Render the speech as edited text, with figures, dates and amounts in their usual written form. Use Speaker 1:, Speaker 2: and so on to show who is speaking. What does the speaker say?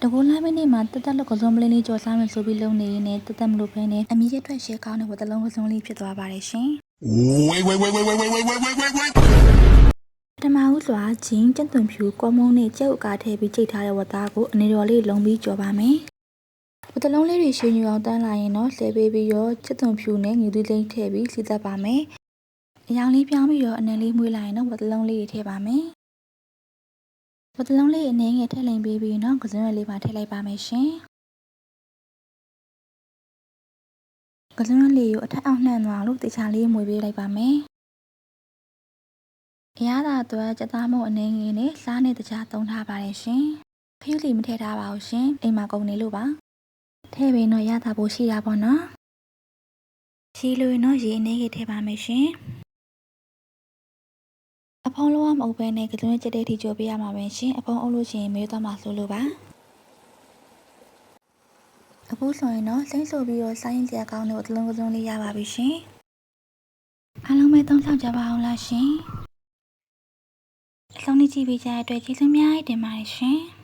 Speaker 1: တကူလာမင်းနေမှာတက်တက်လို့ကစုံပလင်းလေးကြော်စားမယ်ဆိုပြီးလုံနေနေတက်တက်မလို့ဖဲနဲ့အမီးရဲ့ထွက်ရှဲကောင်းတဲ့ဝတ်တလုံးကစုံလေးဖြစ်သွားပါတယ်ရှင်
Speaker 2: Wait.
Speaker 1: ပထမဦးစွာဂျင်းကျက်သွန်ဖြူကောမုံနဲ့ကြက်ဥကားထည့်ပြီးကြိတ်ထားတဲ့ဝတ်သားကိုအနေတော်လေးလုံပြီးကြော်ပါမယ်ဝတ်တလုံးလေးတွေရှင်းယူအောင်တန်းလာရင်တော့ဆဲပေးပြီးရောကျက်သွန်ဖြူနဲ့ငူသီးလေးထည့်ပြီးစီသက်ပါမယ်အရောင်လေးပြောင်းပြီးရောအနံလေးမွေးလာရင်တော့ဝတ်တလုံးလေးတွေထည့်ပါမယ်ဝတ်တလုံးလေးအနေငယ်ထည့်လိမ်ပေးပြီးတော့ကစုံရွက်လေးပါထည့်လိုက်ပါမယ်ရှင်ကစုံရွက်လေးကိုအထက်အောက်နှံ့သွားလို့တေချာလေးမွေပေးလိုက်ပါမယ်အရသာအတွက်ကြက်သားမို့အနေငယ်နဲ့စားနဲ့တခြားသုံးထားပါတယ်ရှင်ခရုလီမထည့်ထားပါဘူးရှင်အိမ်မှာကုန်နေလို့ပါထည့်ပြီးတော့ရတာဖို့ရှိတာပေါ့နော်ချီလို့တော့ရေအနေကြီးထည့်ပါမယ်ရှင်အဖုံးလုံးဝမအုပ်ပဲနဲ့ကစုံကြက်တဲ့ထိကြိုပေးရမှာပဲရှင်အဖုံးအုပ်လို့ရှိရင်မေးသွားမှာဆိုလို့ပါအခုဆိုရင်တော့စိမ့်ဆိုပြီးတော့စိုင်းစရာကောင်းတဲ့တလုံးကစုံလေးရပါပြီရှင်အားလုံးပဲသုံးဆောင်ကြပါအောင်လားရှင်အဆုံးလေးကြည့်ပေးကြတဲ့အတွက်ကျေးဇူးများတင်ပါတယ်ရှင်